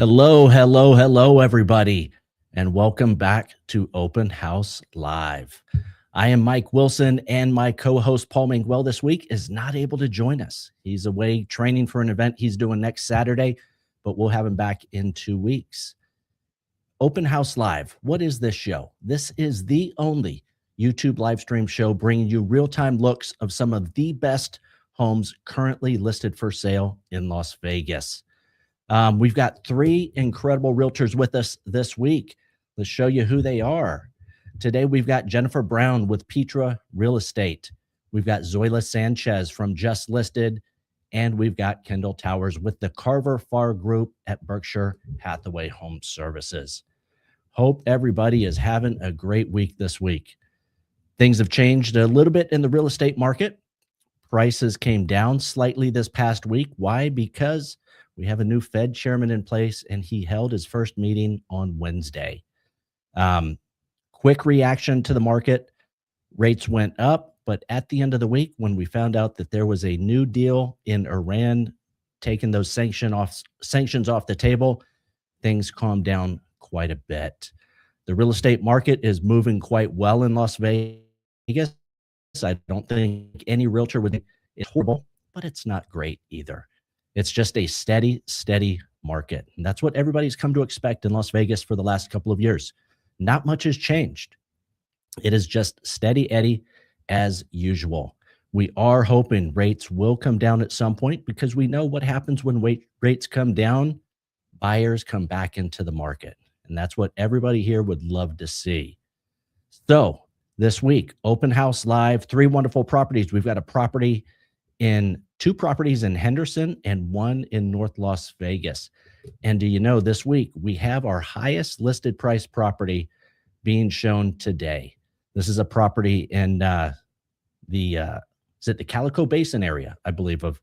Hello, hello, hello, everybody, and welcome back to Open House Live. I am Mike Wilson, and my co-host Paul Miguel this week is not able to join us. He's away training for an event he's doing next Saturday, but we'll have him back in 2 weeks. Open House Live, what is this show? This is the only YouTube live stream show bringing you real-time looks of some of the best homes currently listed for sale in Las Vegas. We've got 3 incredible realtors with us this week. Let's show you who they are. Today, we've got Jennifer Brown with Petra Real Estate. We've got Zoila Sanchez from Just Listed, and we've got Kendall Towers with the Carver Farr Group at Berkshire Hathaway HomeServices. Hope everybody is having a great week this week. Things have changed a little bit in the real estate market. Prices came down slightly this past week. Why? Because we have a new Fed chairman in place, and he held his first meeting on Wednesday. Quick reaction to the market. Rates went up, but at the end of the week, when we found out that there was a new deal in Iran taking those sanctions off the table, things calmed down quite a bit. The real estate market is moving quite well in Las Vegas. I don't think any realtor would think it's horrible, but it's not great either. It's just a steady market. And that's what everybody's come to expect in Las Vegas for the last couple of years. Not much has changed. It is just steady Eddie as usual. We are hoping rates will come down at some point because we know what happens when rates come down. Buyers come back into the market. And that's what everybody here would love to see. So this week, Open House Live, 3 wonderful properties. We've got two properties in Henderson and 1 in North Las Vegas. And do you know, this week we have our highest listed price property being shown today. This is a property in the Calico Basin area, I believe, of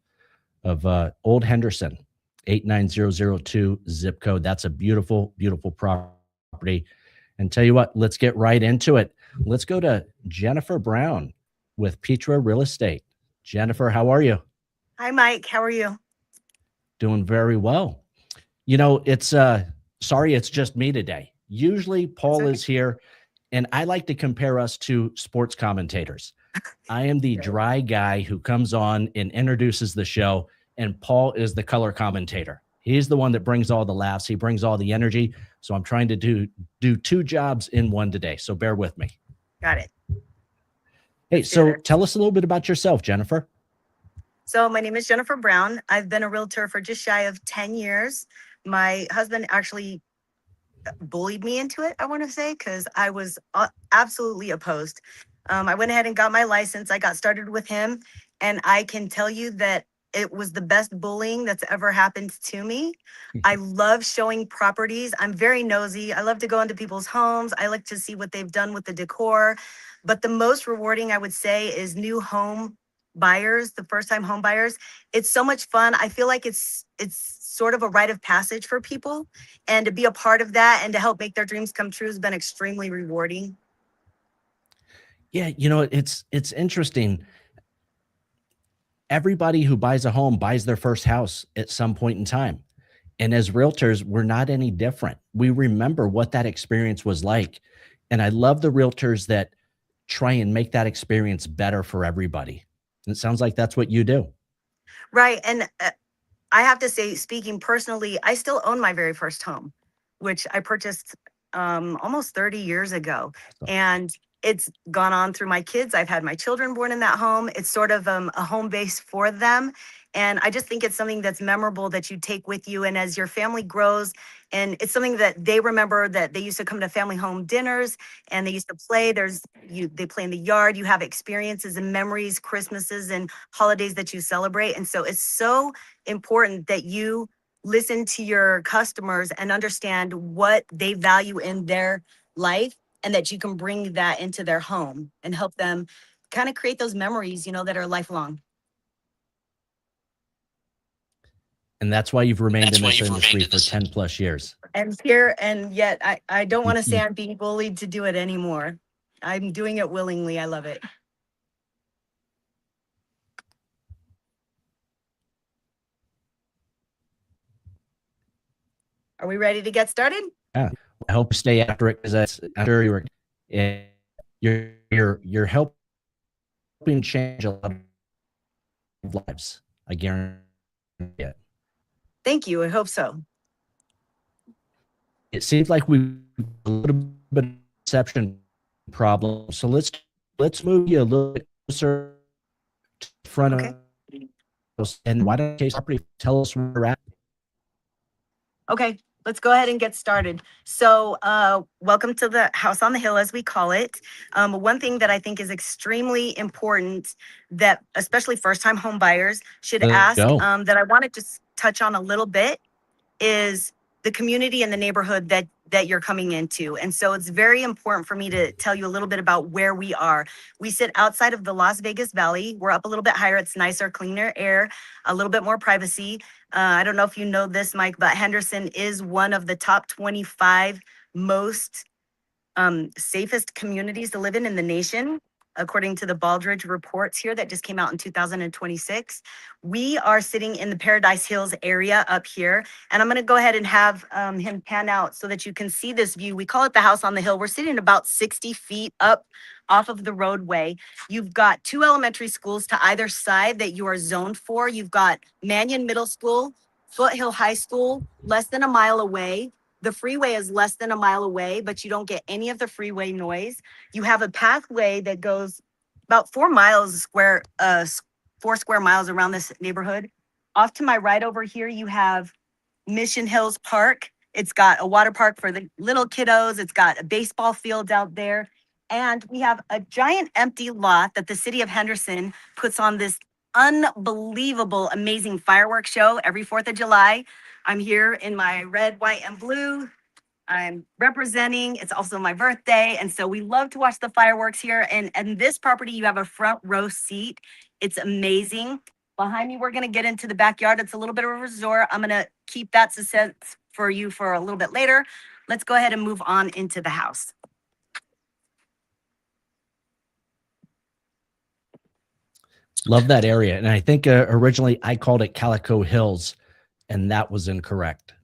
Old Henderson, 89002 zip code. That's a beautiful, beautiful property. And tell you what, let's get right into it. Let's go to Jennifer Brown with Petra Real Estate. Jennifer, how are you? Hi, Mike. How are you? Doing very well. You know, it's sorry, it's just me today. Usually Paul is here, and I like to compare us to sports commentators. I am the dry guy who comes on and introduces the show, and Paul is the color commentator. He's the one that brings all the laughs. He brings all the energy. So I'm trying to do 2 jobs in one today. So bear with me. Got it. Hey, so tell us a little bit about yourself, Jennifer. So my name is Jennifer Brown. I've been a realtor for just shy of 10 years. My husband actually bullied me into it, I want to say, because I was absolutely opposed. I went ahead and got my license. I got started with him, and I can tell you that it was the best bullying that's ever happened to me. I love showing properties. I'm very nosy. I love to go into people's homes. I like to see what they've done with the decor. But the most rewarding, I would say, is new home buyers, the first-time home buyers. It's so much fun. I feel like it's sort of a rite of passage for people. And to be a part of that and to help make their dreams come true has been extremely rewarding. Yeah, you know, it's interesting. Everybody who buys a home buys their first house at some point in time. And as realtors, we're not any different. We remember what that experience was like. And I love the realtors that try and make that experience better for everybody. And it sounds like that's what you do. Right. And I have to say, speaking personally, I still own my very first home, which I purchased almost 30 years ago. And it's gone on through my kids. I've had my children born in that home. It's sort of a home base for them. And I just think it's something that's memorable that you take with you. And as your family grows, and it's something that they remember, that they used to come to family home dinners and they used to play. They play in the yard. You have experiences and memories, Christmases and holidays that you celebrate. And so it's so important that you listen to your customers and understand what they value in their life, and that you can bring that into their home and help them kind of create those memories, that are lifelong. And that's why you've remained in this industry for 10 plus years. And yet I don't want to say I'm being bullied to do it anymore. I'm doing it willingly. I love it. Are we ready to get started? Yeah, I hope you stay after it because that's after you're helping change a lot of lives. I guarantee it. Thank you. I hope so. It seems like we've a little bit of perception problem. So let's move you a little bit closer to the front Okay. of us. And why don't you property tell us where we're at? Okay, let's go ahead and get started. So, welcome to the House on the Hill, as we call it. One thing that I think is extremely important that especially first-time home buyers should ask, Go. that I want to just touch on a little bit is the community and the neighborhood that you're coming into. And so it's very important for me to tell you a little bit about where we are. We sit outside of the Las Vegas Valley. We're up a little bit higher. It's nicer, cleaner air, a little bit more privacy. I don't know if you know this, Mike, but Henderson is one of the top 25 most safest communities to live in the nation, according to the Baldridge reports here that just came out in 2026. We are sitting in the Paradise Hills area up here, and I'm going to go ahead and have him pan out so that you can see this view. We call it the House on the Hill. We're sitting about 60 feet up off of the roadway. You've got two elementary schools to either side that you are zoned for. You've got Mannion Middle School, Foothill High School, less than a mile away. The freeway is less than a mile away, but you don't get any of the freeway noise. You have a pathway that goes about 4 square miles around this neighborhood. Off to my right over here, you have Mission Hills Park. It's got a water park for the little kiddos. It's got a baseball field out there. And we have a giant empty lot that the city of Henderson puts on this unbelievable, amazing fireworks show every 4th of July. I'm here in my red, white, and blue. I'm representing. It's also my birthday. And so we love to watch the fireworks here. And this property, you have a front row seat. It's amazing. Behind me, we're going to get into the backyard. It's a little bit of a resort. I'm going to keep that suspense for you for a little bit later. Let's go ahead and move on into the house. Love that area. And I think originally I called it Calico Hills, and that was incorrect.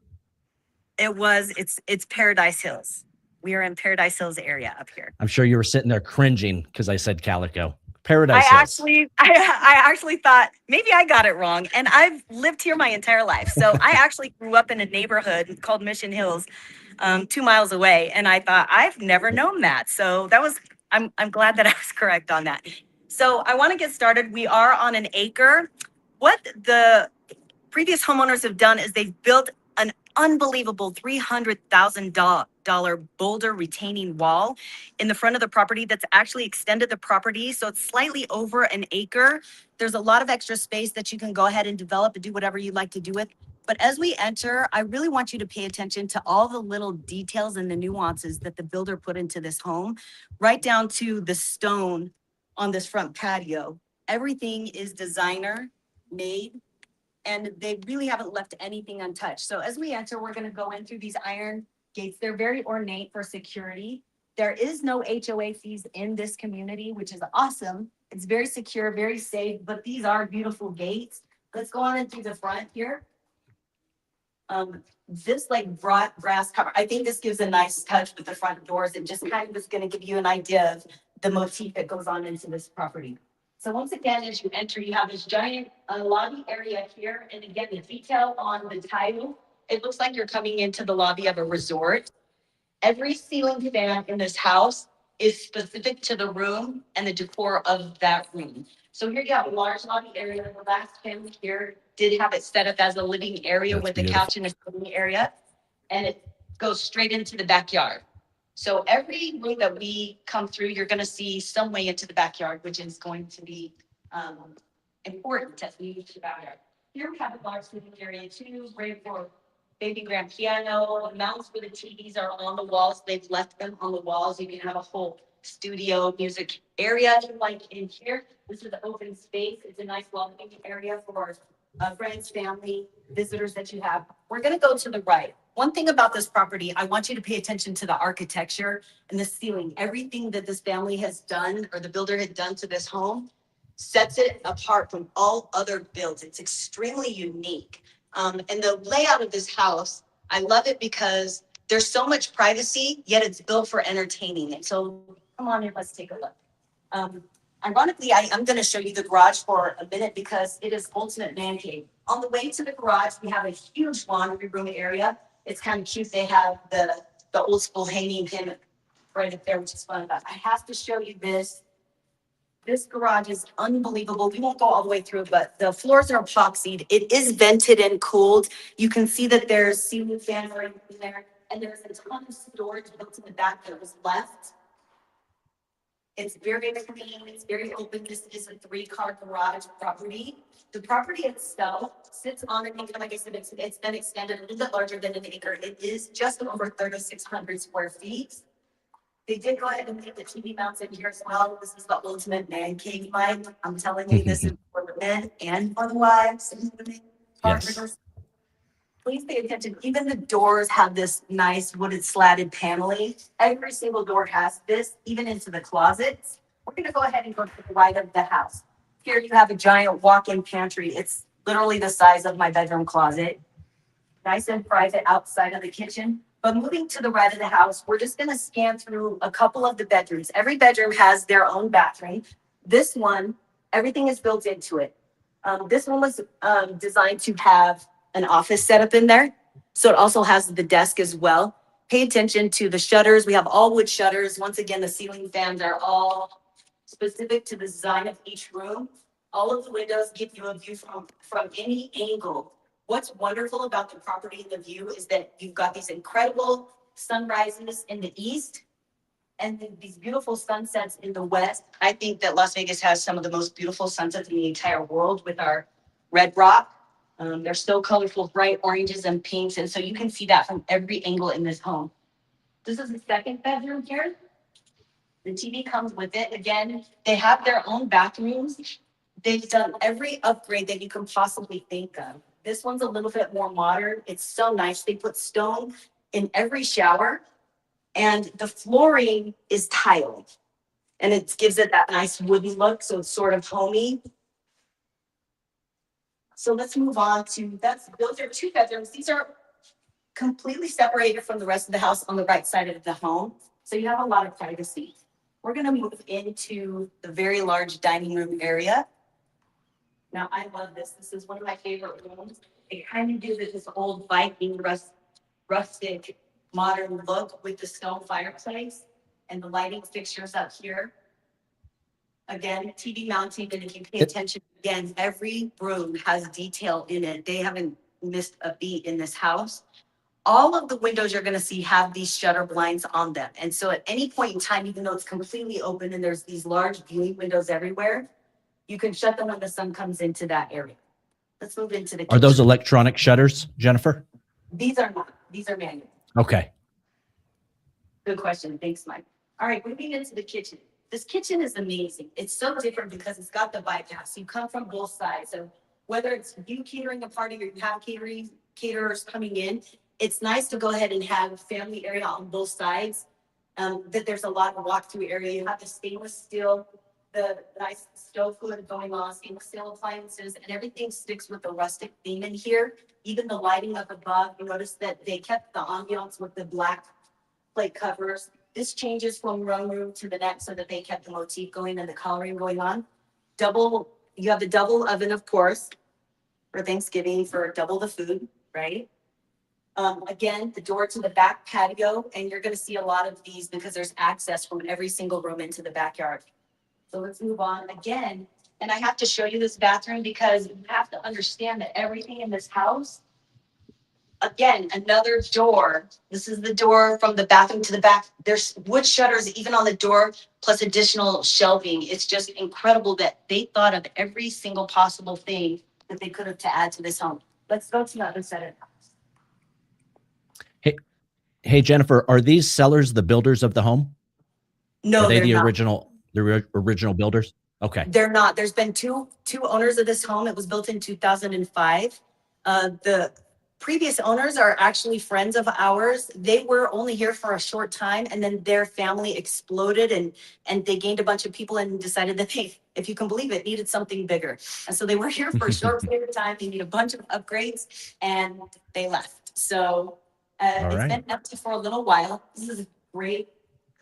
It's Paradise Hills. We are in Paradise Hills area up here. I'm sure you were sitting there cringing because I said Calico. Paradise Hills. I actually thought maybe I got it wrong, and I've lived here my entire life. So I actually grew up in a neighborhood called Mission Hills, 2 miles away, and I thought I've never known that. So I'm glad that I was correct on that. So I want to get started. We are on an acre. What the previous homeowners have done is they've built an unbelievable $300,000 boulder retaining wall in the front of the property that's actually extended the property. So it's slightly over an acre. There's a lot of extra space that you can go ahead and develop and do whatever you'd like to do with. But as we enter, I really want you to pay attention to all the little details and the nuances that the builder put into this home, right down to the stone on this front patio. Everything is designer made, and they really haven't left anything untouched. So as we enter, we're going to go in through these iron gates. They're very ornate for security. There is no HOA fees in this community, which is awesome. It's very secure, very safe, but these are beautiful gates. Let's go on in through the front here. This like brass cover, I think this gives a nice touch with the front doors. It just kind of is going to give you an idea of the motif that goes on into this property. So once again, as you enter, you have this giant lobby area here. And again, the detail on the tile, it looks like you're coming into the lobby of a resort. Every ceiling fan in this house is specific to the room and the decor of that room. So here you have a large lobby area. The last family here did have it set up as a living area with a couch and a sitting area. And it goes straight into the backyard. So every room that we come through, you're going to see some way into the backyard, which is going to be important as we move to the backyard. Here we have a large living area too, great for baby grand piano. Mounts for the TVs are on the walls. They've left them on the walls. You can have a whole studio music area if you like in here. This is the open space. It's a nice welcoming area for friends, family, visitors that you have. We're going to go to the right. One thing about this property, I want you to pay attention to the architecture and the ceiling. Everything that this family has done or the builder had done to this home sets it apart from all other builds. It's extremely unique. And the layout of this house I love it because there's so much privacy, yet it's built for entertaining. And so come on in, let's take a look. Ironically, I'm going to show you the garage for a minute because it is ultimate man cave. On the way to the garage, we have a huge laundry room area. It's kind of cute. They have the old school hanging pin right up there, which is fun. But I have to show you this. This garage is unbelievable. We won't go all the way through, but the floors are epoxied. It is vented and cooled. You can see that there's ceiling fans right in there, and there's a ton of storage built in the back that was left. It's very clean. It's very open. This is a 3-car garage property. The property itself sits on an acre. Like I said, it's been extended a little bit larger than an acre. It is just over 3,600 square feet. They did go ahead and make the TV mounts in here as well. This is the ultimate man cave, Mike. I'm telling you, this is for the men and for the wives. Yes. Please pay attention. Even the doors have this nice wooded slatted paneling. Every single door has this, even into the closets. We're going to go ahead and go to the right of the house. Here you have a giant walk-in pantry. It's literally the size of my bedroom closet. Nice and private outside of the kitchen. But moving to the right of the house, we're just going to scan through a couple of the bedrooms. Every bedroom has their own bathroom. This one, everything is built into it. This one was designed to have an office setup in there. So it also has the desk as well. Pay attention to the shutters. We have all wood shutters. Once again, the ceiling fans are all specific to the design of each room. All of the windows give you a view from any angle. What's wonderful about the property and the view is that you've got these incredible sunrises in the east and then these beautiful sunsets in the west. I think that Las Vegas has some of the most beautiful sunsets in the entire world with our red rock. They're so colorful, bright oranges and pinks. And so you can see that from every angle in this home. This is the second bedroom here. The TV comes with it. Again, they have their own bathrooms. They've done every upgrade that you can possibly think of. This one's a little bit more modern. It's so nice. They put stone in every shower, and the flooring is tiled, and it gives it that nice wooden look. So it's sort of homey. So let's move on to those are 2 bedrooms. These are completely separated from the rest of the house on the right side of the home. So you have a lot of privacy. We're going to move into the very large dining room area. Now, I love this. This is one of my favorite rooms. It kind of gives it this old Viking rustic modern look with the stone fireplace and the lighting fixtures up here. Again, TV mounting, and if you pay attention, again, every room has detail in it. They haven't missed a beat in this house. All of the windows you're going to see have these shutter blinds on them. And so at any point in time, even though it's completely open and there's these large viewing windows everywhere, you can shut them when the sun comes into that area. Let's move into the kitchen. Are those electronic shutters, Jennifer? These are not. These are manual. Okay. Good question. Thanks, Mike. All right, moving into the kitchen. This kitchen is amazing. It's so different because it's got the bypass. You come from both sides. So whether it's you catering a party or you have caterers coming in, it's nice to go ahead and have a family area on both sides. That there's a lot of walk-through area. You have the stainless steel, the nice stove hood going on, stainless steel appliances, and everything sticks with the rustic theme in here. Even the lighting up above, you notice that they kept the ambiance with the black plate covers. This changes from one room to the next so that they kept the motif going and the coloring going on. You have the double oven, of course, for Thanksgiving for double the food, right? Again, the door to the back patio, and you're going to see a lot of these because there's access from every single room into the backyard. So let's move on again. And I have to show you this bathroom because you have to understand that everything in this house, again, another door. This is the door from the bathroom to the back. There's wood shutters even on the door, plus additional shelving. It's just incredible that they thought of every single possible thing that they could have to add to this home. Let's go to the other side of the house. Hey, Jennifer, are these sellers the builders of the home? No, are they they're the not. original builders? Okay. They're not. There's been two owners of this home. It was built in 2005. The previous owners are actually friends of ours. They were only here for a short time, and then their family exploded, and they gained a bunch of people and decided that they, if you can believe it, needed something bigger. And so they were here for a short period of time. They need a bunch of upgrades, and they left. So It's right. been empty for a little while. This is great.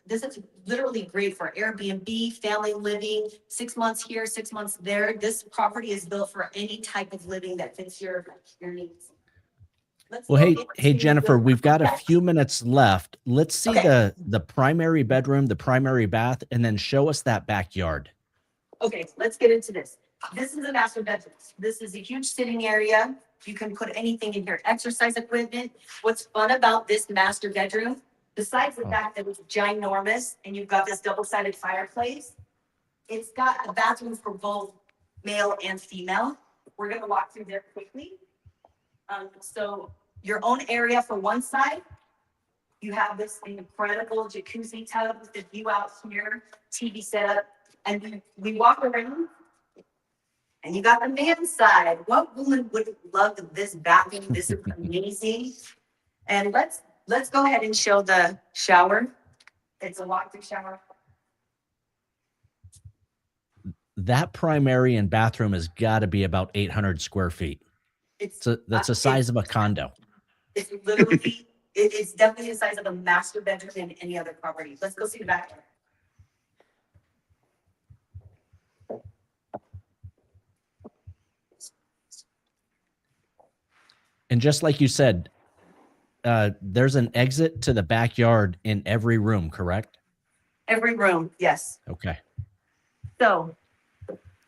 This is literally great for Airbnb, family living, 6 months here, 6 months there. This property is built for any type of living that fits your needs. Let's Well, go hey, into Jennifer, we've got a yeah. few minutes left. Let's see Okay. the primary bedroom, the primary bath, and then show us that backyard. Okay, let's get into this. This is a master bedroom. This is a huge sitting area. You can put anything in here, exercise equipment. What's fun about this master bedroom, besides the fact that it's ginormous and you've got this double-sided fireplace, it's got a bathroom for both male and female. We're gonna walk through there quickly. So your own area for one side, you have this incredible jacuzzi tub with the view out here, TV setup, and we walk around and you got the man's side. What woman wouldn't love this bathroom? This is amazing. And let's go ahead and show the shower. It's a walk-through shower. That primary and bathroom has got to be about 800 square feet. That's the size of a condo. It's literally, it's definitely the size of a master bedroom in any other property. Let's go see the backyard. And just like you said, there's an exit to the backyard in every room, correct? Every room, yes. Okay. So,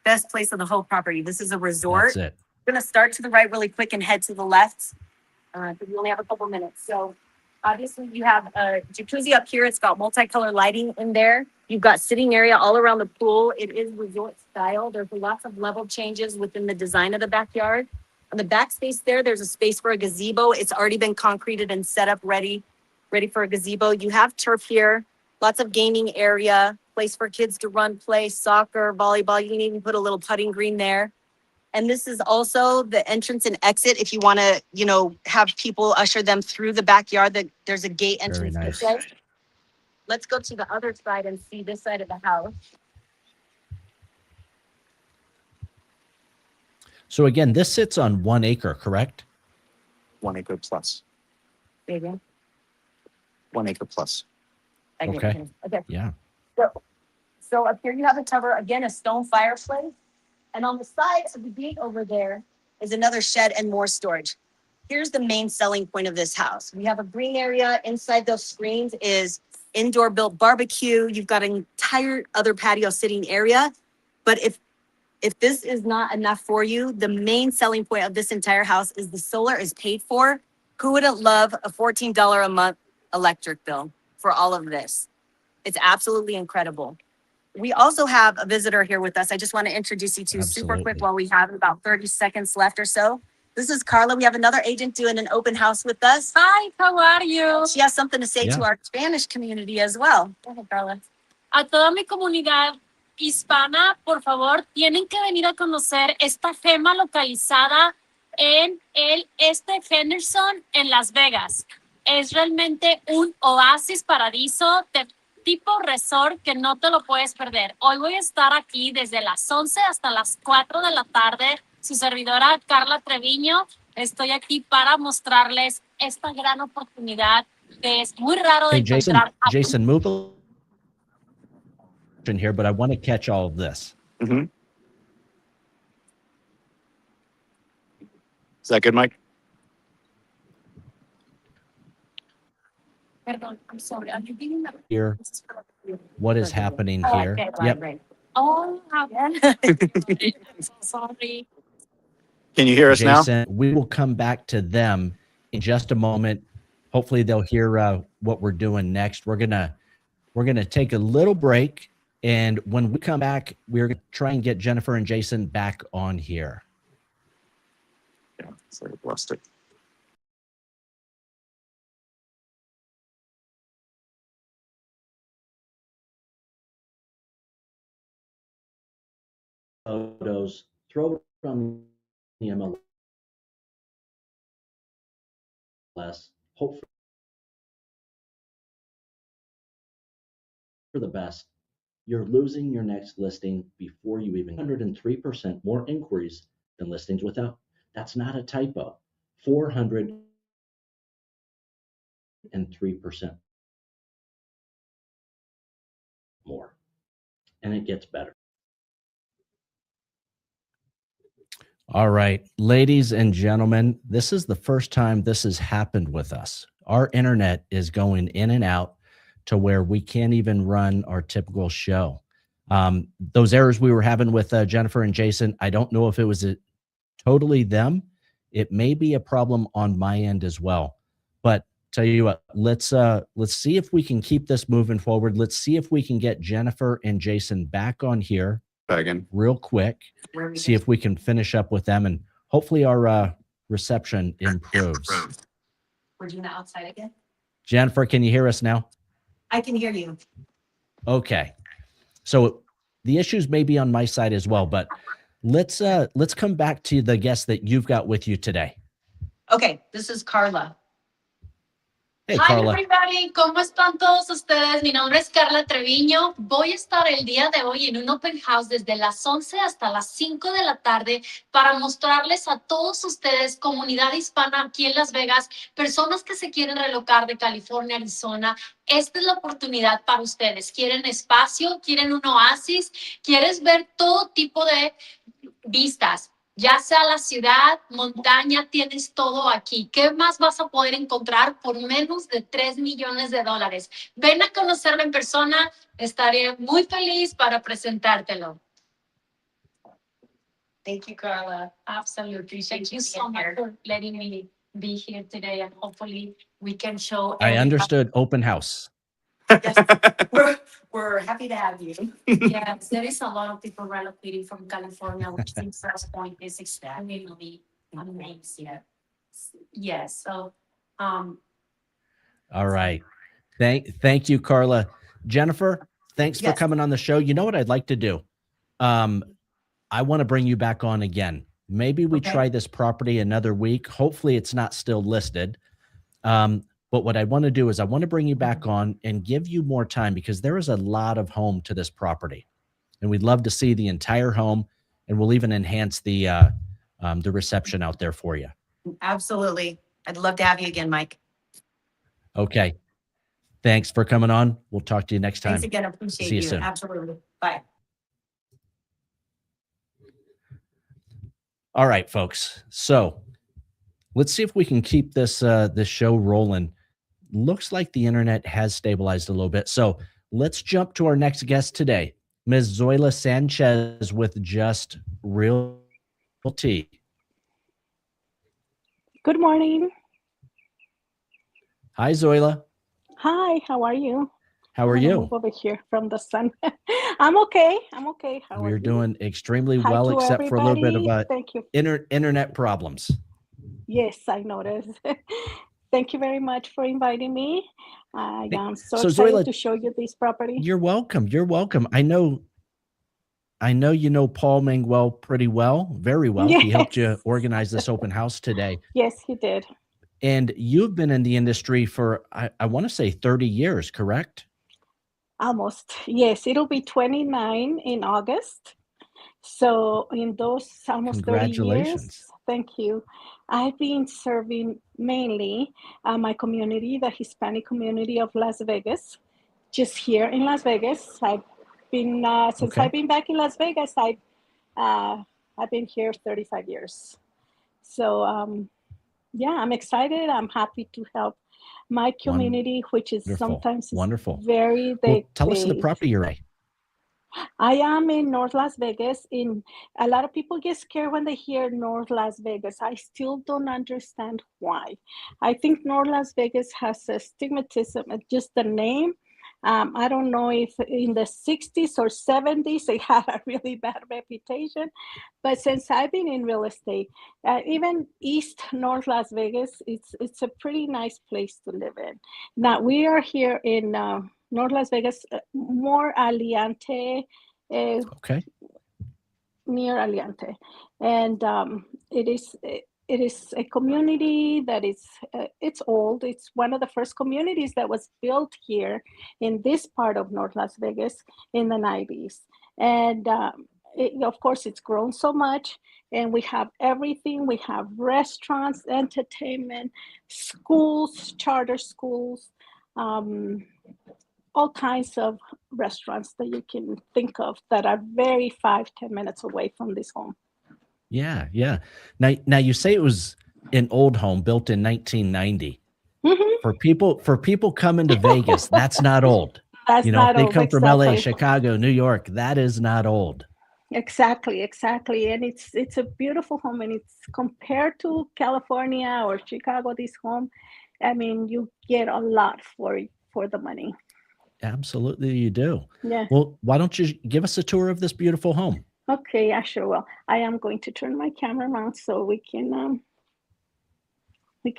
best place of the whole property. This is a resort. That's it. I'm gonna start to the right really quick and head to the left. Because we only have a couple minutes. So obviously you have a jacuzzi up here. It's got multicolor lighting in there. You've got sitting area all around the pool. It is resort style. There's lots of level changes within the design of the backyard. On the back space there's a space for a gazebo. It's already been concreted and set up ready for a gazebo. You have turf here, lots of gaming area, place for kids to run, play soccer, volleyball. You can even put a little putting green there. And this is also the entrance and exit. If you want to, have people usher them through the backyard, there's a gate entrance. Very nice. Let's go to the other side and see this side of the house. So again, this sits on 1 acre, correct? 1 acre plus. Maybe. 1 acre plus. Okay. Okay. Yeah. So up here you have a cover, again, a stone fireplace. And on the side of the gate over there is another shed and more storage. Here's the main selling point of this house. We have a green area. Inside those screens is indoor built barbecue. You've got an entire other patio sitting area. But if this is not enough for you, the main selling point of this entire house is the solar is paid for. Who wouldn't love a $14 a month electric bill for all of this? It's absolutely incredible. We also have a visitor here with us. I just want to introduce you to super quick while we have about 30 seconds left or so. This is Carla. We have another agent doing an open house with us. Hi, how are you? She has something to say to our Spanish community as well. Go ahead, Carla. A toda mi comunidad hispana, por favor, tienen que venir a conocer esta FEMA localizada en el este Henderson, en Las Vegas. Es realmente un oasis paradiso de tipo resort que no te lo puedes perder. Hoy voy a estar aquí desde las 11 hasta las 4 de la tarde. Su servidora Carla Treviño. Estoy aquí para mostrarles esta gran oportunidad que es muy raro de encontrar. Jason, move in here, but I want to catch all of this. Mm-hmm. Is that good, Mike? Perdón, I'm sorry. Are you giving that? Here, what is happening here? Okay, Yep. right. Oh, sorry. Can you hear us now? Jason, we will come back to them in just a moment. Hopefully they'll hear what we're doing next. We're gonna take a little break, and when we come back, we're gonna try and get Jennifer and Jason back on here. Yeah, sorry, lost it. Photos, throw it on the MLS. Hope for the best. You're losing your next listing before you even 103% more inquiries than listings without. That's not a typo. 400 103% more. And it gets better. All right, ladies and gentlemen, this is the first time this has happened with us. Our internet is going in and out to where we can't even run our typical show. Those errors we were having with Jennifer and Jason, I don't know if it was totally them. It may be a problem on my end as well. But tell you what, let's see if we can keep this moving forward. Let's see if we can get Jennifer and Jason back on here Again. real quick. See if we can finish up with them, and hopefully our reception improves. We're doing it outside again? Jennifer, can you hear us now? I can hear you. Okay. So the issues may be on my side as well, but let's come back to the guest that you've got with you today. Okay, this is Carla. Hey, Hi Carla. everybody, ¿cómo están todos ustedes? Mi nombre es Carla Treviño. Voy a estar el día de hoy en un open house desde las 11 hasta las 5 de la tarde para mostrarles a todos ustedes, comunidad hispana aquí en Las Vegas, personas que se quieren relocar de California a Arizona. Esta es la oportunidad para ustedes. ¿Quieren espacio? ¿Quieren un oasis? ¿Quieres ver todo tipo de vistas? Ya sea la ciudad, montaña, tienes todo aquí. ¿Qué más vas a poder encontrar por menos de $3 millones? Ven a conocerlo en persona. Estaré muy feliz para presentártelo. Thank you, Carla. Absolutely. Thank you so much for letting me be here today, and hopefully we can show. I understood open house. Yes, we're happy to have you. Yes, there is a lot of people relocating from California, which seems first point is extremely amazing. Yes, so All right. Thank you, Carla. Jennifer, thanks for Yes. coming on the show. You know what I'd like to do? I want to bring you back on again. Maybe we Okay. try this property another week. Hopefully it's not still listed. But what I want to do is I want to bring you back on and give you more time, because there is a lot of home to this property, and we'd love to see the entire home, and we'll even enhance the reception out there for you. Absolutely. I'd love to have you again, Mike. Okay. Thanks for coming on. We'll talk to you next time. Thanks again. Appreciate See you you. soon. Absolutely. Bye. All right, folks. So let's see if we can keep this show rolling. Looks like the internet has stabilized a little bit. So let's jump to our next guest today, Ms. Zoila Sanchez with Just Realty. Good morning. Hi, Zoila. Hi, how are you? How are I'm gonna you? move over here from the sun. I'm okay. I'm okay. How are We're you? doing extremely Hi well, to except for a little bit of everybody. Thank you. internet problems. Yes, I noticed. Thank you very much for inviting me. I am so So, excited Zoila, to show you this property. You're welcome. You're welcome. I know you know Paul Manguel pretty well, very well. He helped you Yes. organize this open house today. Yes, he did. And you've been in the industry for, I want to say 30 years, correct? Almost. Yes, it'll be 29 in August. So in those almost 30 years, Congratulations. thank you. I've been serving mainly my community, the Hispanic community of Las Vegas, just here in Las Vegas. I've been since Okay. I've been back in Las Vegas. I've been here 35 years. So yeah, I'm excited. I'm happy to help my community, which is sometimes Wonderful. very Well, tell us the property you're in. I am in North Las Vegas. A lot of people get scared when they hear North Las Vegas. I still don't understand why. I think North Las Vegas has a stigmatism, just the name. I don't know if in the 60s or 70s they had a really bad reputation, but since I've been in real estate, even East North Las Vegas, it's a pretty nice place to live in. Now we are here in North Las Vegas, more Aliante, Okay. near Aliante, and it is a community that is it's old. It's one of the first communities that was built here in this part of North Las Vegas in the 90s, and of course, it's grown so much, and we have everything. We have restaurants, entertainment, schools, charter schools, all kinds of restaurants that you can think of that are very 5-10 minutes away from this home. Yeah, yeah. Now you say it was an old home built in 1990. Mm-hmm. For people coming to Vegas, that's not old. That's If not they old, come from LA, exactly. Chicago, New York, that is not old. Exactly. And it's a beautiful home, and it's compared to California or Chicago, this home, I mean, you get a lot for the money. Absolutely, you do. Yeah. Well, why don't you give us a tour of this beautiful home? Okay, yeah, sure. Well, I am going to turn my camera around so we can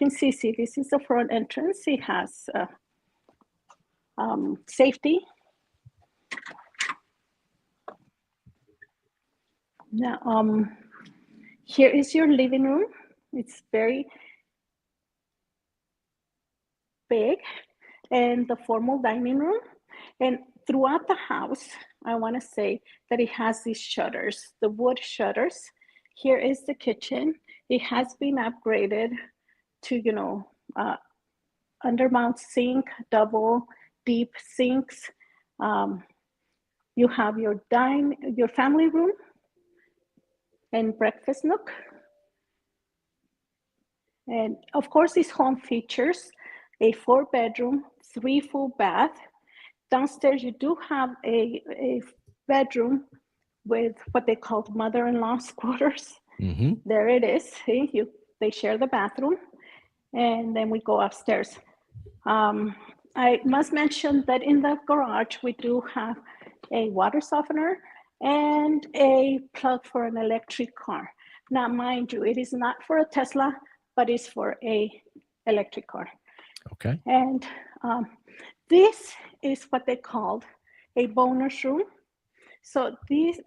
see. See, this is the front entrance. It has safety. Now, here is your living room. It's very big, and the formal dining room. And throughout the house, I want to say that it has these shutters, the wood shutters. Here is the kitchen. It has been upgraded to, undermount sink, double deep sinks. You have your family room and breakfast nook. And of course, this home features a 4-bedroom, 3 full bath. Downstairs, you do have a bedroom with what they call mother-in-law's quarters. Mm-hmm. There it is. See, they share the bathroom, and then we go upstairs. I must mention that in the garage, we do have a water softener and a plug for an electric car. Now, mind you, it is not for a Tesla, but it's for a electric car. Okay. And this is what they called a bonus room. So these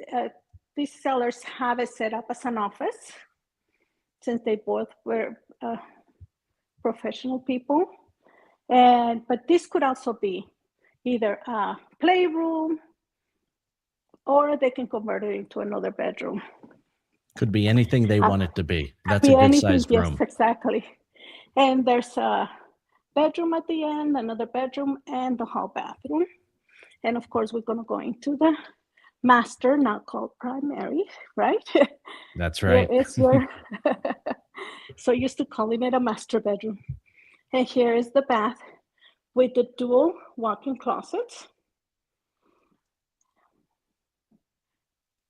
sellers have it set up as an office, since they both were professional people. But this could also be either a playroom, or they can convert it into another bedroom. Could be anything they want it to be. That's a good sized room. Yes, exactly. And there's a bedroom at the end, another bedroom, and the hall bathroom. And of course, we're going to go into the master, now called primary, right? That's right. Here is your, so used to calling it a master bedroom. And here is the bath with the dual walk-in closets.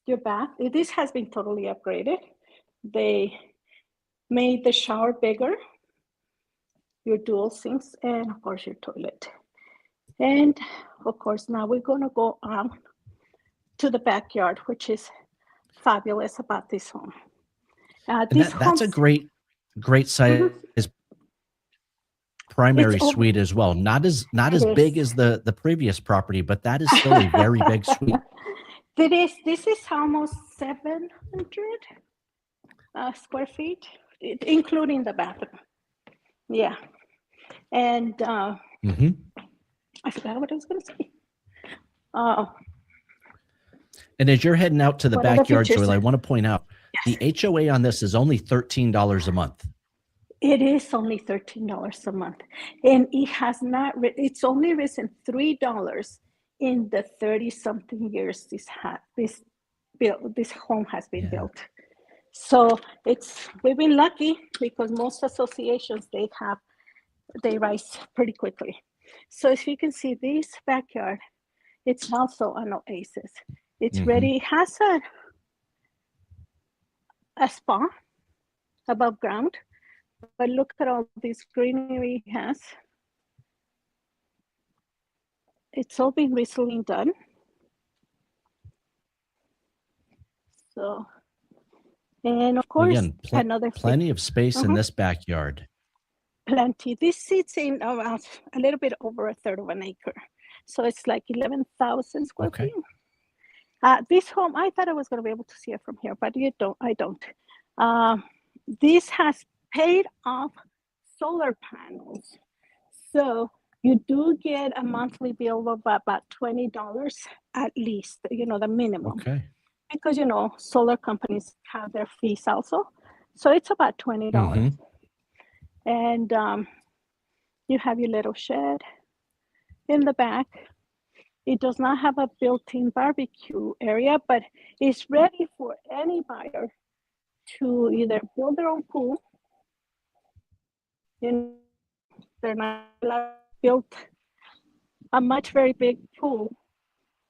Your bath, this has been totally upgraded. They made the shower bigger, your dual sinks, and of course your toilet. And of course, now we're gonna go on to the backyard, which is fabulous about this home. That's a great size primary suite as well. Not as big as the previous property, but that is still a very big suite. This is almost 700 square feet, including the bathroom. Yeah. And I forgot what I was going to say. And as you're heading out to the backyard, Zoila, I want to point out, yes, the HOA on this is only $13 a month. It is only $13 a month. And it has not, it's only risen $3 in the 30-something years this home has been built. So we've been lucky, because most associations, they rise pretty quickly. So as you can see, this backyard, it's also an oasis. It's ready. It has a spa above ground, but look at all this greenery it has. It's all been recently done. So, and of course, again, plenty of space in this backyard. Plenty. This sits in around a little bit over a third of an acre. So it's like 11,000 square feet. This home, I thought I was going to be able to see it from here, but I don't. This has paid off solar panels. So you do get a monthly bill of about $20 at least, the minimum. Okay. because solar companies have their fees also. So it's about $20. And you have your little shed in the back. It does not have a built-in barbecue area, but it's ready for any buyer to either build their own pool. They're not allowed to build a very big pool,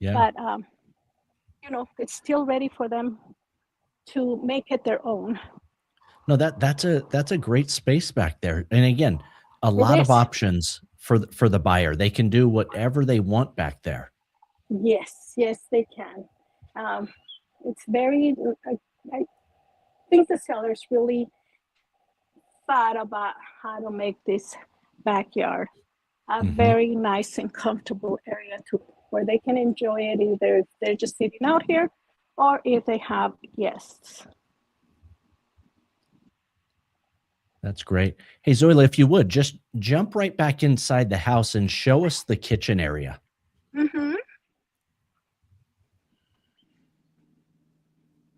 but it's still ready for them to make it their own. No, that's a great space back there. And again, a lot of options for the buyer. They can do whatever they want back there. Yes, they can. It's very, I think the sellers really thought about how to make this backyard a very nice and comfortable area where they can enjoy it, either if they're just sitting out here or if they have guests. That's great. Hey, Zoila, if you would, just jump right back inside the house and show us the kitchen area.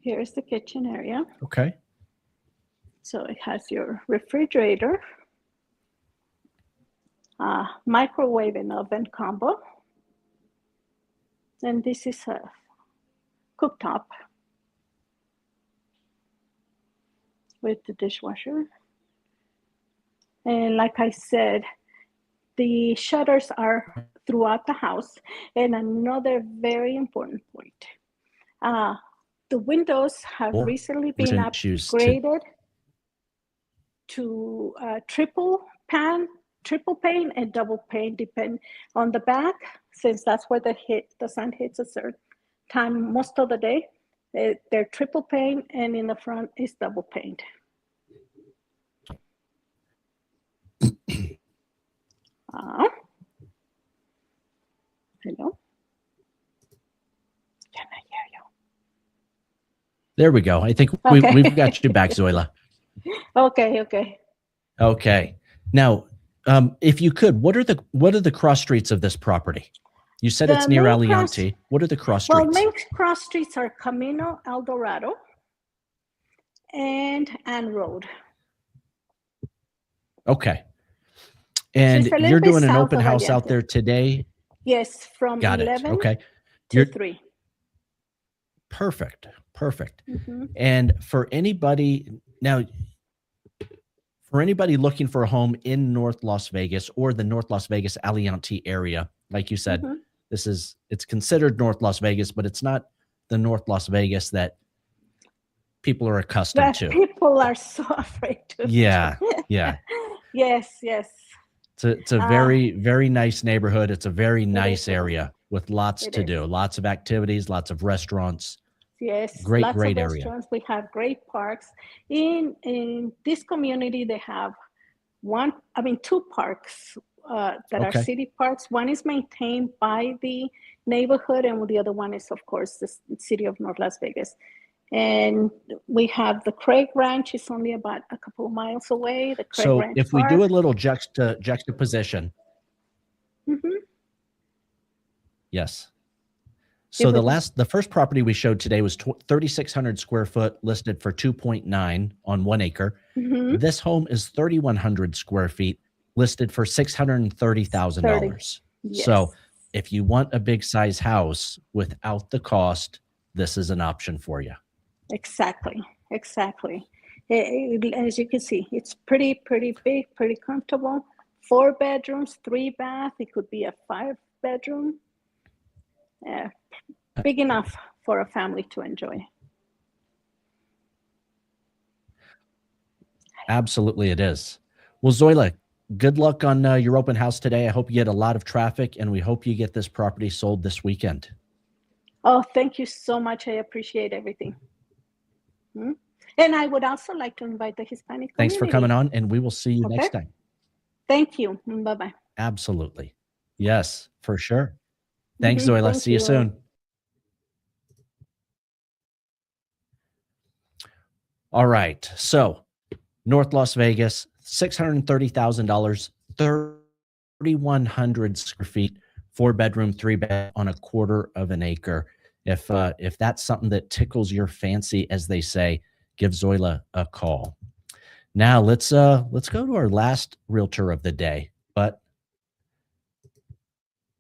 Here's the kitchen area. Okay. So it has your refrigerator, microwave and oven combo. And this is a cooktop with the dishwasher. And like I said, the shutters are throughout the house. And another very important point, the windows have recently been upgraded to triple pane and double pane, depend on the back, since that's where the sun hits a certain time most of the day. They're triple pane, and in the front is double paned. Hello? Can I hear you? There we go. I think we've got you back, Zoila. Okay. Now, if you could, what are the cross streets of this property? You said it's near Aliante. What are the cross streets? Well, main cross streets are Camino El Dorado and Ann Road. Okay. And you're doing an open house out there today? Yes, from 11 to 3. Perfect. And for anybody looking for a home in North Las Vegas or the North Las Vegas Aliante area, like you said, it's considered North Las Vegas, but it's not the North Las Vegas that people are accustomed to. People are so afraid to. Yeah. Yes. It's a very, very nice neighborhood. It's a very nice area with lots to do, lots of activities, lots of restaurants. Yes, great of area. Restaurants. We have great parks. In this community, they have two parks that are city parks. One is maintained by the neighborhood, and the other one is, of course, the city of North Las Vegas. And we have the Craig Ranch. It's only about a couple of miles away. The Craig Ranch if we do a little juxtaposition. Yes. So the first property we showed today was 3,600 square foot, listed for 2.9 on 1 acre. This home is 3,100 square feet, listed for $630,000. Yes. So if you want a big size house without the cost, this is an option for you. Exactly. As you can see, it's pretty big, pretty comfortable. 4 bedrooms, 3 bath. It could be a 5 bedroom. Big enough for a family to enjoy. Absolutely, it is. Well, Zoila, good luck on your open house today. I hope you get a lot of traffic, and we hope you get this property sold this weekend. Oh, thank you so much. I appreciate everything. And I would also like to invite the Hispanic community. Thanks for coming on, and we will see you next time. Thank you. Bye-bye. Absolutely. Yes, for sure. Thanks, Zoila. See you soon. All right. So North Las Vegas, $630,000, 3,100 square feet, 4 bedroom, 3 bed on a 1/4 of an acre. If that's something that tickles your fancy, as they say, give Zoila a call. Now let's go to our last realtor of the day, but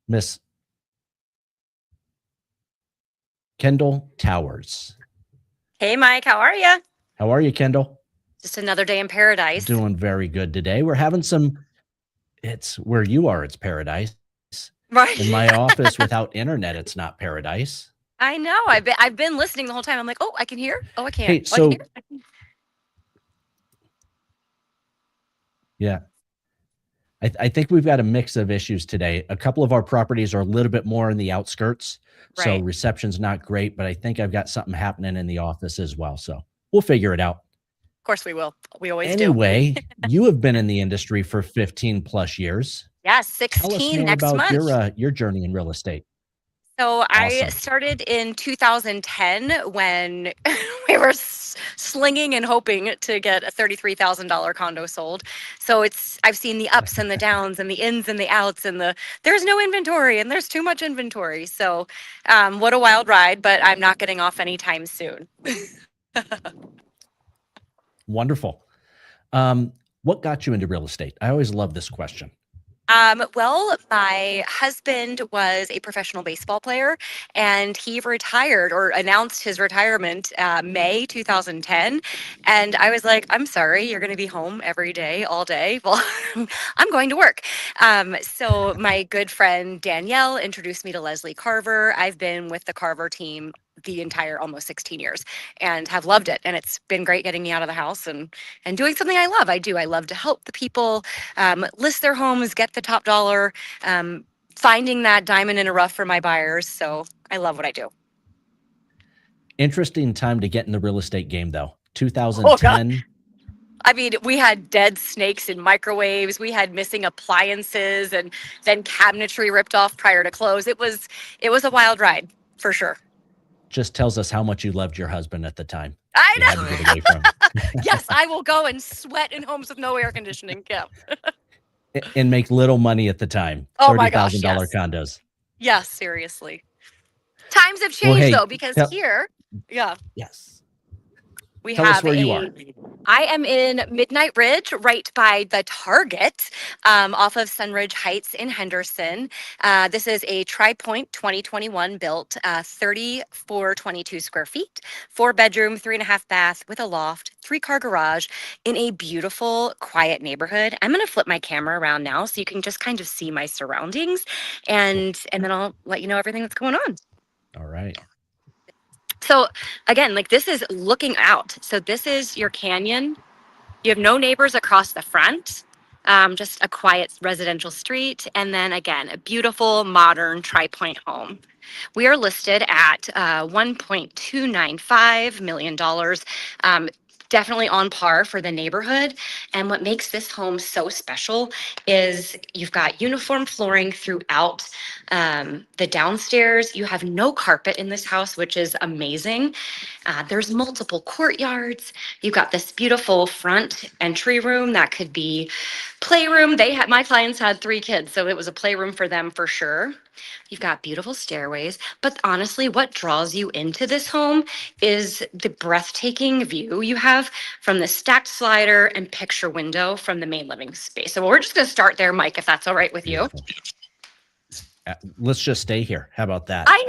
Miss Kendall Towers. Hey, Mike, how are you? How are you, Kendall? Just another day in paradise. Doing very good today. We're having it's where you are, it's paradise. Right. In my office without internet, it's not paradise. I know. I've been listening the whole time. I'm like, oh, I can hear. Oh, I can't. Hey, Oh, I so can hear. yeah, I think we've got a mix of issues today. A couple of our properties are a little bit more in the outskirts, so Right. reception's not great, but I think I've got something happening in the office as well. So we'll figure it out. Of course we will. We always do. Anyway, you have been in the industry for 15 plus years. Yeah, Tell us 16 more next about month. your journey in real estate. So I Awesome. started in 2010 when we were slinging and hoping to get a $33,000 condo sold. So I've seen the ups and the downs and the ins and the outs and there's no inventory and there's too much inventory. So what a wild ride, but I'm not getting off anytime soon. Wonderful. What got you into real estate? I always love this question. Well, my husband was a professional baseball player and he retired or announced his retirement May 2010. And I was like, I'm sorry, you're going to be home every day, all day. Well, I'm going to work. So my good friend Danielle introduced me to Leslie Carver. I've been with the Carver team the entire almost 16 years and have loved it. And it's been great getting me out of the house and doing something I love. I love to help the people list their homes, get the top dollar, finding that diamond in a rough for my buyers. So I love what I do. Interesting time to get in the real estate game, though. 2010. I mean, we had dead snakes in microwaves. We had missing appliances and then cabinetry ripped off prior to close. It was a wild ride for sure. Just tells us how much you loved your husband at the time. I You had know. to get away from him. Yes, I will go and sweat in homes with no air conditioning. Yeah. And make little money at the time. Oh my gosh, $30,000 yes. condos. Yes, seriously. Times have changed though, because here, yeah. Yes. We Tell have us where you are. I am in Midnight Ridge, right by the Target, off of Sunridge Heights in Henderson. This is a Tri-Point 2021 built, 3,422 square feet, 4-bedroom, 3.5 bath with a loft, 3-car garage in a beautiful, quiet neighborhood. I'm going to flip my camera around now so you can just kind of see my surroundings, and then I'll let you know everything that's going on. All right. So again, like this is looking out. So this is your canyon. You have no neighbors across the front, just a quiet residential street. And then again, a beautiful modern tri-point home. We are listed at $1.295 million. Definitely on par for the neighborhood. And what makes this home so special is you've got uniform flooring throughout the downstairs. You have no carpet in this house, which is amazing. There's multiple courtyards. You've got this beautiful front entry room that could be playroom. My clients had 3 kids, so it was a playroom for them for sure. You've got beautiful stairways, but honestly, what draws you into this home is the breathtaking view you have from the stacked slider and picture window from the main living space. So we're just going to start there, Mike, if that's all right with you. Let's just stay here. How about that? I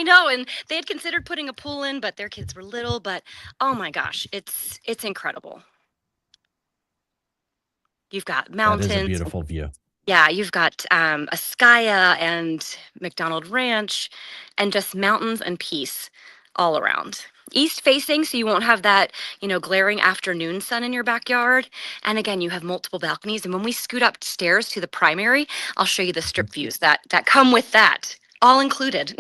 know. And they had considered putting a pool in, but their kids were little, but oh my gosh, it's incredible. You've got mountains. That is a beautiful view. Yeah, you've got Askaya and McDonald Ranch and just mountains and peace all around. East facing, so you won't have that, glaring afternoon sun in your backyard. And again, you have multiple balconies. And when we scoot upstairs to the primary, I'll show you the strip views that come with that, all included.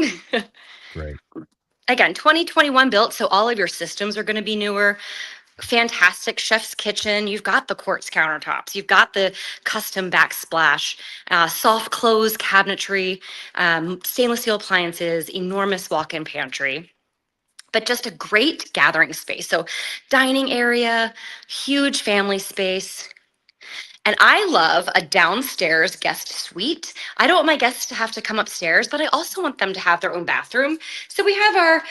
Great. Again, 2021 built, so all of your systems are going to be newer. Fantastic chef's kitchen. You've got the quartz countertops. You've got the custom backsplash, soft close cabinetry, stainless steel appliances, enormous walk-in pantry, but just a great gathering space. So dining area, huge family space. And I love a downstairs guest suite. I don't want my guests to have to come upstairs, but I also want them to have their own bathroom. So we have our,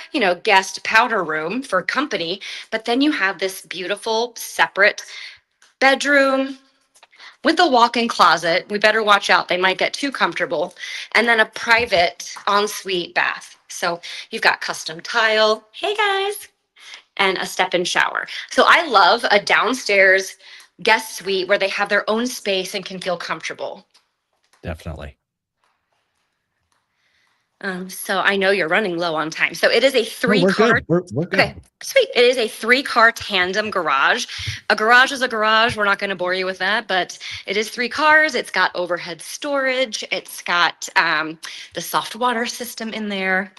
guest powder room for company, but then you have this beautiful separate bedroom with a walk-in closet. We better watch out. They might get too comfortable. And then a private ensuite bath. So you've got custom tile. Hey guys. And a step-in shower. So I love a downstairs guest suite where they have their own space and can feel comfortable. Definitely. So I know you're running low on time. So it is a No, three-car. we're good. Okay, sweet. It is a 3-car tandem garage. A garage is a garage. We're not going to bore you with that, but it is 3 cars. It's got overhead storage. It's got the soft water system in there.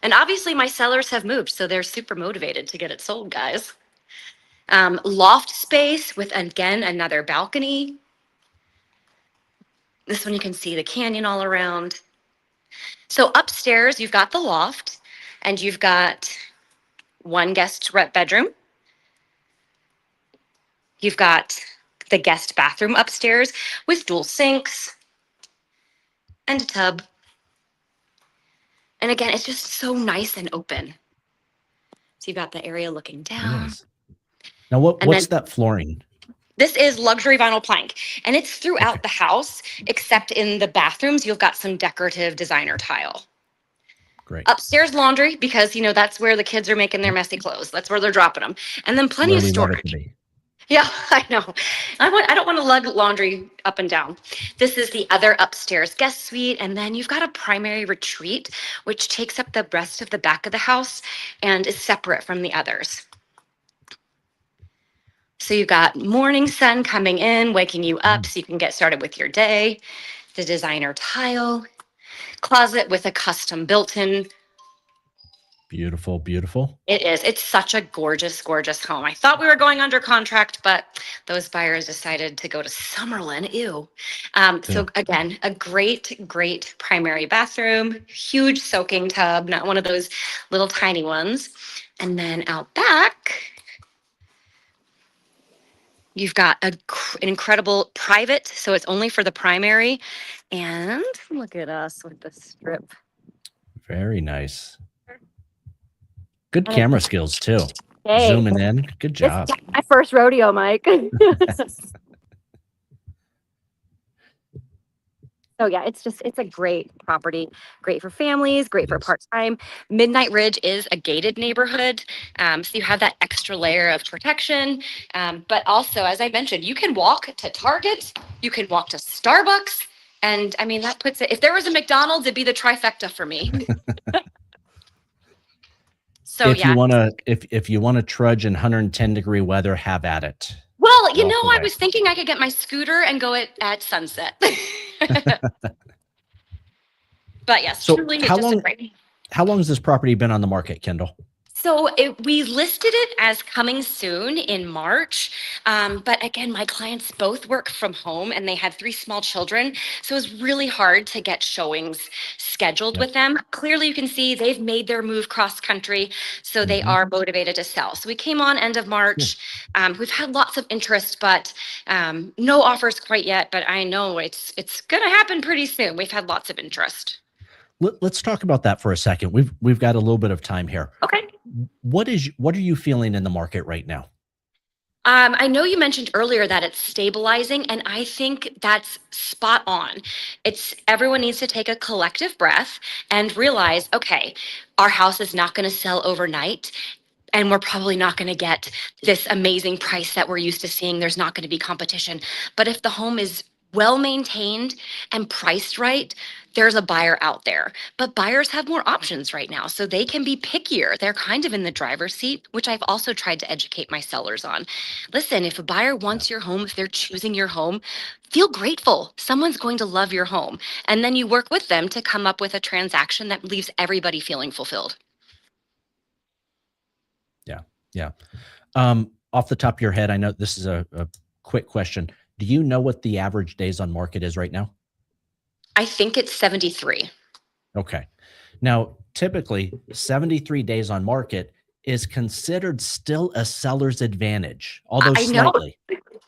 And obviously my sellers have moved, so they're super motivated to get it sold, guys. Loft space with, again, another balcony. This one you can see the canyon all around. So upstairs, you've got the loft, and you've got one guest bedroom. You've got the guest bathroom upstairs with dual sinks and a tub. And again, it's just so nice and open. So you've got the area looking down. Yes. Now, what's that flooring? This is luxury vinyl plank, and it's throughout the house, except in the bathrooms, you've got some decorative designer tile. Great. Upstairs laundry, because, that's where the kids are making their messy clothes. That's where they're dropping them. And then plenty of storage. Yeah, I know. I don't want to lug laundry up and down. This is the other upstairs guest suite. And then you've got a primary retreat, which takes up the rest of the back of the house and is separate from the others. So you've got morning sun coming in, waking you up so you can get started with your day. The designer tile, closet with a custom built-in. Beautiful, beautiful. It is. It's such a gorgeous, gorgeous home. I thought we were going under contract, but those buyers decided to go to Summerlin. Ew. So again, a great, great primary bathroom, huge soaking tub, not one of those little tiny ones. And then out back, you've got an incredible private, so it's only for the primary. And look at us with the strip. Very nice. Good camera skills too. Hey. Zooming in. Good job. It's my first rodeo, Mike. So yeah, it's a great property, great for families, great for part-time. Midnight Ridge is a gated neighborhood, so you have that extra layer of protection. But also, as I mentioned, you can walk to Target, you can walk to Starbucks, and I mean that puts it. If there was a McDonald's, it'd be the trifecta for me. So if you want to trudge in 110-degree weather, have at it. Well, I was thinking I could get my scooter and go at sunset. But yes, so truly, how long has this property been on the market, Kendall? So we listed it as coming soon in March. But again, my clients both work from home and they had 3 small children. So it was really hard to get showings scheduled with them. Clearly, you can see they've made their move cross country. So they are motivated to sell. So we came on end of March. We've had lots of interest, but no offers quite yet. But I know it's going to happen pretty soon. We've had lots of interest. Let's talk about that for a second. We've got a little bit of time here. Okay. What are you feeling in the market right now? I know you mentioned earlier that it's stabilizing, and I think that's spot on. Everyone needs to take a collective breath and realize, okay, our house is not going to sell overnight. And we're probably not going to get this amazing price that we're used to seeing. There's not going to be competition. But if the home is well maintained and priced right, there's a buyer out there. But buyers have more options right now, so they can be pickier. They're kind of in the driver's seat, which I've also tried to educate my sellers on. Listen, if a buyer wants your home, if they're choosing your home, feel grateful. Someone's going to love your home. And then you work with them to come up with a transaction that leaves everybody feeling fulfilled. Yeah. Off the top of your head, I know this is a quick question. Do you know what the average days on market is right now? I think it's 73. Okay. Now, typically 73 days on market is considered still a seller's advantage, although slightly.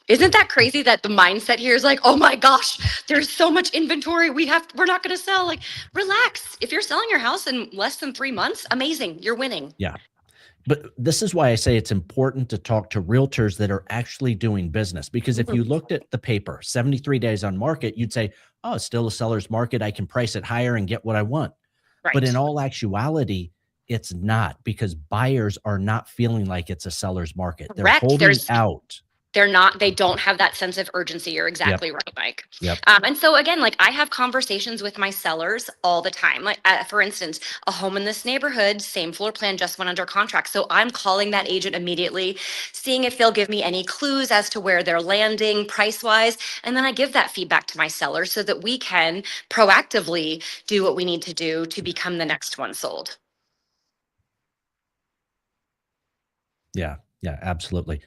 Isn't that crazy that the mindset here is like, oh my gosh, there's so much inventory. We're not going to sell. Like, relax. If you're selling your house in less than 3 months, amazing. You're winning. Yeah. But this is why I say it's important to talk to realtors that are actually doing business, because if you looked at the paper, 73 days on market, you'd say, oh, it's still a seller's market. I can price it higher and get what I want. Right. But in all actuality, it's not, because buyers are not feeling like it's a seller's market. They're Correct. holding out. They don't have that sense of urgency. You're exactly right, Mike. Yep. And so again, like I have conversations with my sellers all the time. Like for instance, a home in this neighborhood, same floor plan, just went under contract. So I'm calling that agent immediately, seeing if they'll give me any clues as to where they're landing price wise. And then I give that feedback to my sellers so that we can proactively do what we need to do to become the next one sold. Yeah, absolutely.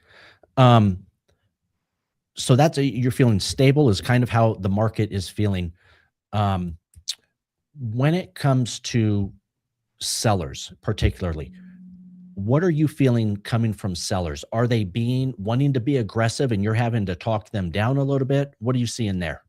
So that's you're feeling stable is kind of how the market is feeling. When it comes to sellers, particularly, what are you feeling coming from sellers? Are they wanting to be aggressive and you're having to talk them down a little bit? What are you seeing there?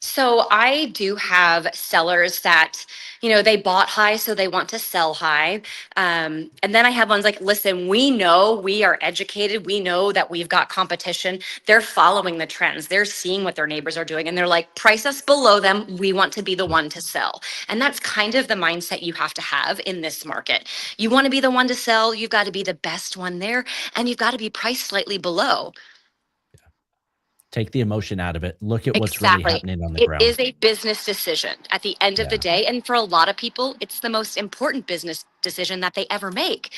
So I do have sellers that, they bought high, so they want to sell high. And then I have ones like, listen, we know we are educated. We know that we've got competition. They're following the trends. They're seeing what their neighbors are doing. And they're like, price us below them. We want to be the one to sell. And that's kind of the mindset you have to have in this market. You want to be the one to sell. You've got to be the best one there. And you've got to be priced slightly below. Take the emotion out of it. Look at what's really happening on the ground. It is a business decision at the end of the day. And for a lot of people, it's the most important business decision that they ever make,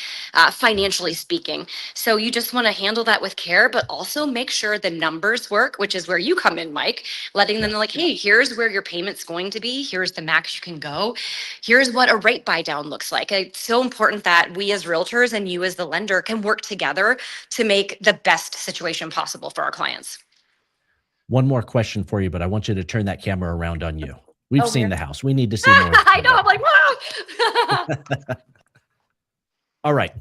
financially speaking. So you just want to handle that with care, but also make sure the numbers work, which is where you come in, Mike, letting them know like, hey, here's where your payment's going to be. Here's the max you can go. Here's what a rate buy down looks like. It's so important that we as realtors and you as the lender can work together to make the best situation possible for our clients. One more question for you, but I want you to turn that camera around on you. We've seen the house. We need to see more. I know. I'm like, wow. All right.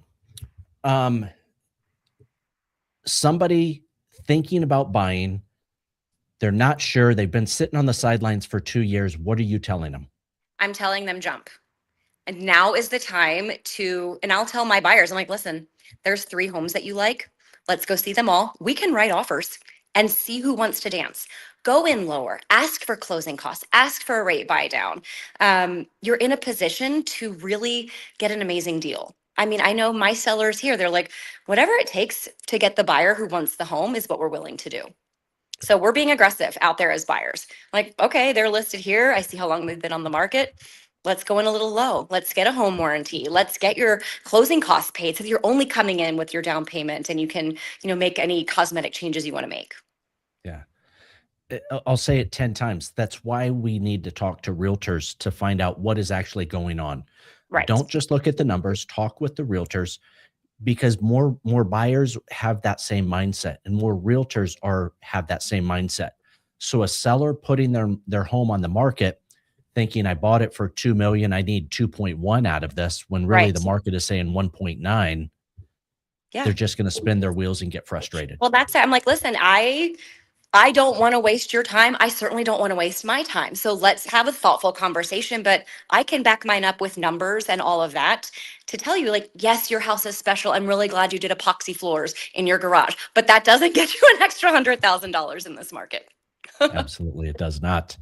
Somebody thinking about buying, they're not sure. They've been sitting on the sidelines for 2 years. What are you telling them? I'm telling them jump. And now is the time and I'll tell my buyers, I'm like, listen, there's 3 homes that you like. Let's go see them all. We can write offers and see who wants to dance. Go in lower, ask for closing costs, ask for a rate buy down. You're in a position to really get an amazing deal. I mean, I know my sellers here, they're like, whatever it takes to get the buyer who wants the home is what we're willing to do. So we're being aggressive out there as buyers. Like, okay, they're listed here. I see how long they've been on the market. Let's go in a little low. Let's get a home warranty. Let's get your closing costs paid so that you're only coming in with your down payment and you can, make any cosmetic changes you want to make. Yeah. I'll say it 10 times. That's why we need to talk to realtors to find out what is actually going on. Right. Don't just look at the numbers, talk with the realtors, because more buyers have that same mindset and more realtors have that same mindset. So a seller putting their home on the market thinking I bought it for 2 million, I need 2.1 out of this, when really the market is saying 1.9. Yeah. They're just going to spin their wheels and get frustrated. Well, that's it. I'm like, listen, I don't want to waste your time. I certainly don't want to waste my time. So let's have a thoughtful conversation, but I can back mine up with numbers and all of that to tell you, like, yes, your house is special. I'm really glad you did epoxy floors in your garage, but that doesn't get you an extra $100,000 in this market. Absolutely. It does not.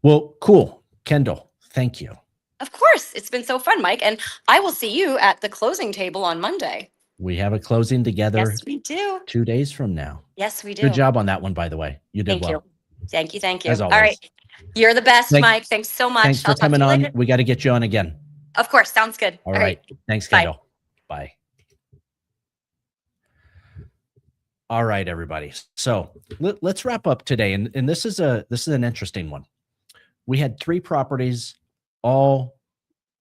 Well, cool. Kendall, thank you. Of course. It's been so fun, Mike. And I will see you at the closing table on Monday. We have a closing together. Yes, we do. 2 days from now. Yes, we do. Good job on that one, by the way. You did well. Thank you. Thank you. As always. All right. You're the best, Mike. Thanks so much. Thanks for coming on. We got to get you on again. Of course. Sounds good. All right. Thanks, Kendall. Bye. All right, everybody. So let's wrap up today. And this is an interesting one. We had 3 properties, all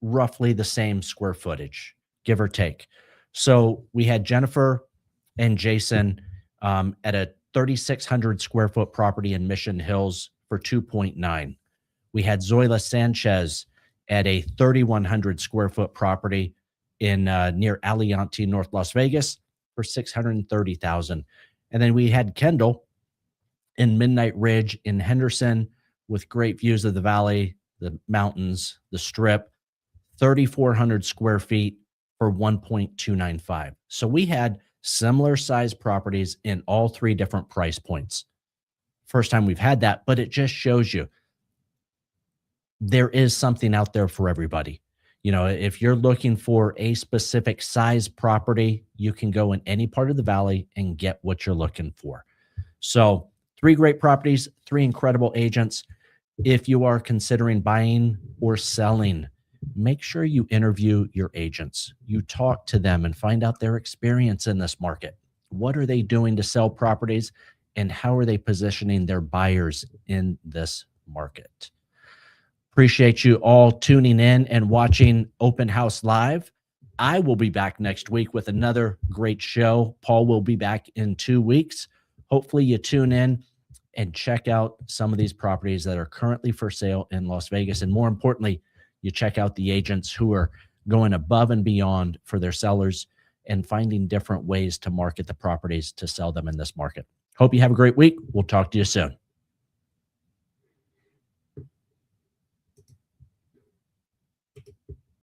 roughly the same square footage, give or take. So we had Jennifer and Jason at a 3,600 square foot property in Mission Hills for 2.9. We had Zoila Sanchez at a 3,100 square foot property in near Aliante, North Las Vegas for 630,000. And then we had Kendall in Midnight Ridge in Henderson with great views of the valley, the mountains, the strip, 3,400 square feet for 1.295. So we had similar size properties in all three different price points. First time we've had that, but it just shows you there is something out there for everybody. You know, if you're looking for a specific size property, you can go in any part of the valley and get what you're looking for. So 3 great properties, 3 incredible agents. If you are considering buying or selling, make sure you interview your agents. You talk to them and find out their experience in this market. What are they doing to sell properties, and how are they positioning their buyers in this market? Appreciate you all tuning in and watching Open House Live. I will be back next week with another great show. Paul will be back in 2 weeks. Hopefully you tune in and check out some of these properties that are currently for sale in Las Vegas. And more importantly, you check out the agents who are going above and beyond for their sellers and finding different ways to market the properties to sell them in this market. Hope you have a great week. We'll talk to you soon.